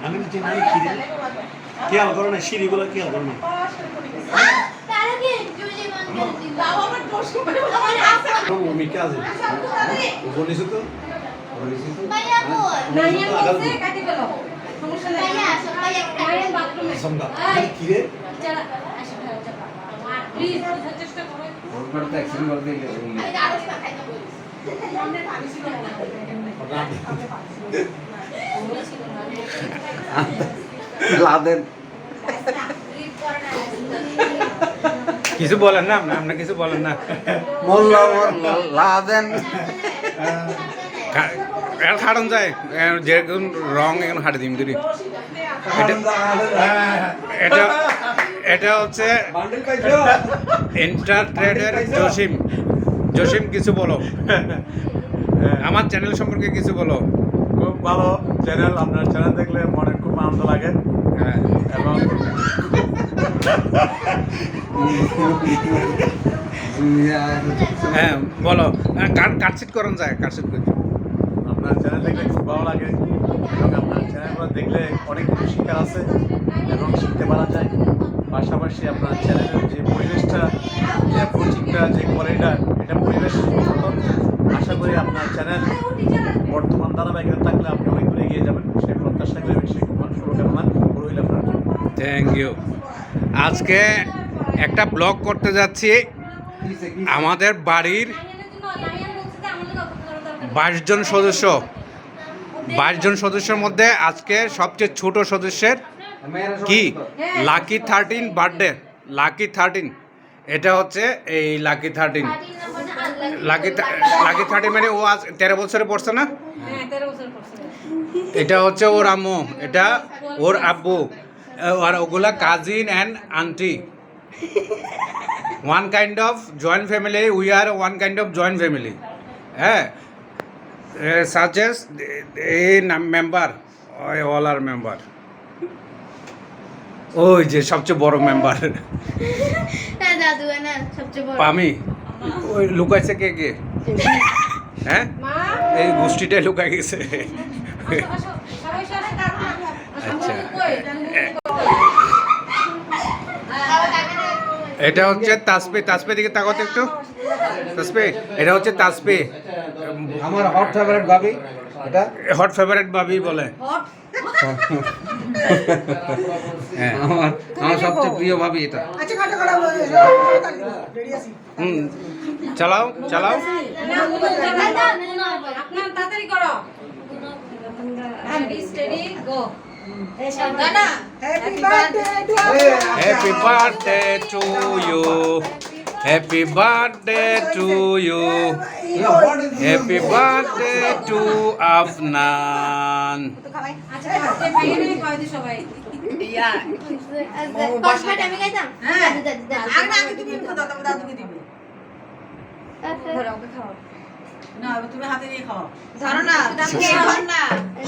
আমি তো চিনি খেয়াল করো না, সিঁড়িগুলো খেয়াল করো না। ভূমিকা আছে বলিস তো কিরে লাদেন কিছু বলেন না, আপনার কিছু বলেন না। মোল্লা লাদেন হাঁটান যায় যেরকম রং এখন হাঁটে দিন করি। এটা এটা হচ্ছে ইন্টার ট্রেডের জসিম। জসিম কিছু বলো, আমার চ্যানেল সম্পর্কে কিছু বলো। খুব ভালো চ্যানেল, আপনার চ্যানেল দেখলে মনে খুব আনন্দ লাগে। হ্যাঁ এবং হ্যাঁ বলো, কাটছিট করুন যায়, কাটছিট করি। আপনার চ্যানেল দেখলে খুব ভালো লাগে এবং আপনার চ্যানেলগুলো দেখলে অনেক কিছু শিক্ষার আছে এবং শিখতে পারা যায়। পাশাপাশি আপনার চ্যানেলের যে পরিবেশটা, যে কোচিংটা, যে কোয়ালিটিটা, এটা পরিবেশ মতন। আশা করি আপনার চ্যানেল বর্তমান ধারাবাহিকতা থাকলে আপনি অনেক দূরে এগিয়ে যাবেন, সেই প্রত্যাশা করে বেশি শুভকামনা রইল আপনার জন্য। Thank you. আজকে একটা ব্লগ করতে যাচ্ছি আমাদের বাড়ির 22 জন সদস্য। 22 জন সদস্যের মধ্যে আজকে সবচেয়ে ছোট সদস্যের কি লাকি 13 বার্থডে। লাকি 13 এটা হচ্ছে এই লাকি 13। লাকি 13 মানে ও আজ 13 বছরে পড়ছে না? এটা হচ্ছে ওর আম্মু, এটা ওর আব্বু, আর ওগুলা cousin and aunty. One kind of joint family, we are one kind of joint family. হ্যাঁ, such as a member, all are member. ওই যে সবচেয়ে বড় মেম্বার দাদু না সবচেয়ে বড় পামি। ওই লুকাইছে কে কে? হ্যাঁ, এই গোষ্ঠীটাই লুকাই গেছে। আচ্ছা, এটা হচ্ছে তাসপি। তাসপি দিকে তাকাতে একটু। তাসপি, এটা হচ্ছে তাসপি, আমার হট ফেভারিট ভাবি। এটা হট ফেভারিট ভাবি বলে। হ্যাঁ, আমার সবচেয়ে প্রিয় ভাবি এটা। চালাও চালাও। আপনার তাড়াতাড়ি করো। Steady go. Happy birthday to you. Happy birthday to you. Happy birthday to Afnan. আমি খাইতাম। আগে তুমি দাদুকে দিবে।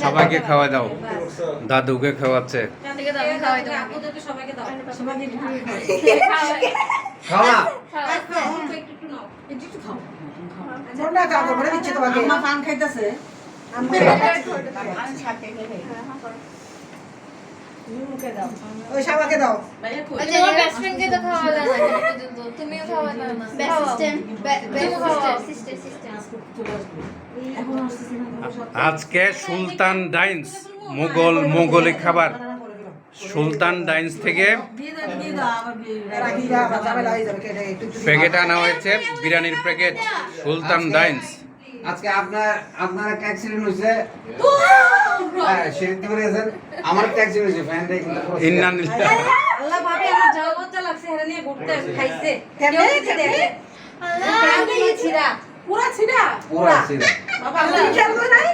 সবাইকে খাওয়া দাও। দাদুকে খাওয়াচ্ছে। খাওয়া ওই সবাইকে দাও। তোমার বেস্ট ফ্রেন্ডকে তো খাওয়া যায় না পর্যন্ত, তুমিও খাওয়া দাও না। বেস্ট সিস্টার আজকে সুলতান ডাইন্স, মোগলি খাবার। সুলতান ডাইন্স থেকে প্যাকেট আনা হয়েছে, বিরিয়ানির প্যাকেট। সুলতান ডাইন্স। আজকে আপনার একটা অ্যাক্সিডেন্ট হয়েছে। হ্যাঁ, শরীর থেকে গেছেন। আমার একটা অ্যাক্সিডেন্ট হয়েছে, ফ্যানটা কিন্তু আল্লাহ ভাবি আমার যাও মজা লাগছে, হেরে নিয়ে ঘুরতে খাইছে। কেমনে দেখে? আল্লাহ ছিড়া, পুরা ছিড়া, পুরা ছিল। বাবা তুমি খেলবো নাই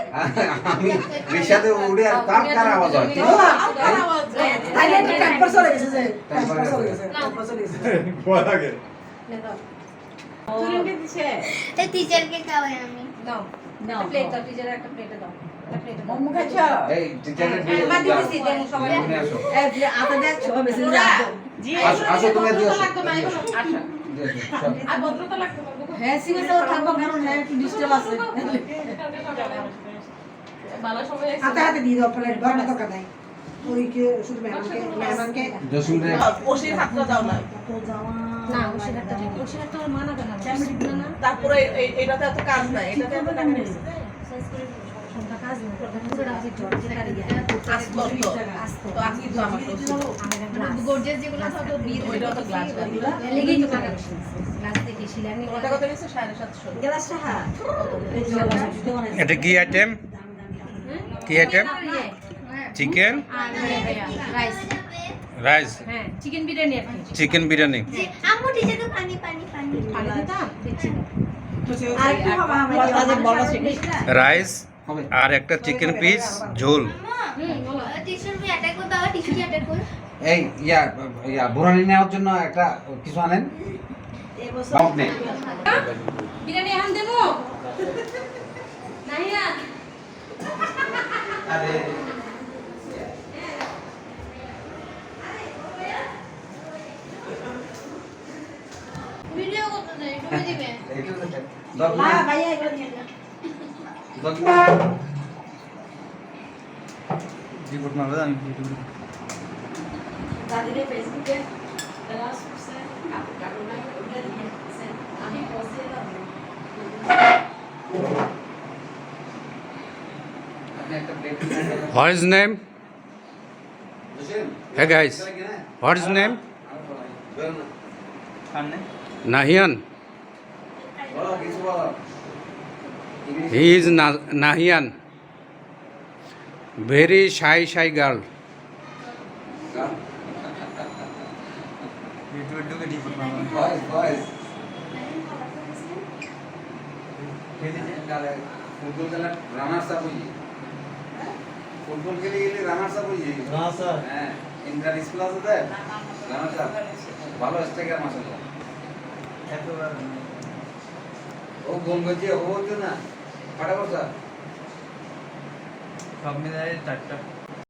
আমি রিক্সাতে উঠে আর কার আওয়াজ হয় তাইলে একটা ট্যাম্পার চলে গেছে যে ট্যাম্পার চলে গেছে ট্যাম্পার চলে গেছে ভয় লাগে তুরিনকে দিছে এই টিচারকে খাওয়াই আমি দাও দাও প্লেট দাও টিচারের একটা প্লেটে দাও একটা প্লেটে দাও মুখ খাচ্ছ এই টিচারের মা দিতেছি দেন সবাই মনে আসো এই যে আটা দেখ সবাই বেশি লাগবে জি আসো তুমি দিও লাগতো না এখন আচ্ছা আর ভদ্রতা লাগতো হ্যাঁ সিঙ্গেল থাকবো কারণ হ্যাঁ একটু ডিস্টার্ব আছে ভালো সময় হাতে হাতে দিয়ে দাও প্লেট বড় না দরকার নাই ওই কে শুধু মেহমানকে জসুন রে ওশির হাতটা দাও না তো যাওয়া না ওই হাতটা নেই ওই হাতটা মানা কেন না না তারপরে এটাতে এত কাজ নাই এটাতে এত টাকা নেই সংখ্যা কাজ না পুরোটা আছে জল যে কারি যায় আসতো তো আজকে তো আমার গর্জিয়াস যেগুলো থাকে ওইটা তো গ্লাস লেগেই তো টাকা গ্লাস থেকে শিলানি ওটা কত নিছে 750 গ্লাসটা হ্যাঁ এই যে জুতো বানাইছে এটা কি আইটেম? কি আইটেম? চিকেন রাইস রাইস, হ্যাঁ চিকেন বিরিয়ানি আর কি চিকেন বিরিয়ানি। আম্মু টিচারকে পানি পানি পানি পানি দিতাম দেখছি আর কি হবে আমরা তাদের বড় চিকেন রাইস হবে আর একটা চিকেন পিস ঝোল। টিচার কি অ্যাটাক করবে বাবা টিচার কি অ্যাটাক করবে এই ইয়া বুড়ানি নেওয়ার জন্য একটা কিছু আনেন বাপ নেই বিরিয়ানি এখন দেবো নাইয়া আরে ভিডিও করতে দেই তুমি দিবে এইটা দশ না মিনিট ভাইয়া এগুলো নিয়ে না 10 মিনিট রিপোর্ট মারবে আমি ইউটিউবে দাদিরে ফেসবুকে ক্লাস করছে কাটুন না ওটা দিয়ে আমি পোস্টে দাও আপনি একটা প্লেট What is name? বুঝছেন Hey guys, what is name? সামনে Nahian. বলো কিছু বলো He is Nahian. Very shy girl. ইউটিউবে ঢুকে রিপোর্ট মারবে ভয়েস ফুটবল খেলা রানার্স আপ হই ফুটবল খেলে গেলে রানার্স আপ হই না স্যার হ্যাঁ ইন্টার স্কুল আছে তো রানার্স আপ ভালো স্ট্রাইকার মাশাআল্লাহ এতবার ও গোল করছে ও তো না ফাটাফাট সব মিলাই 4টা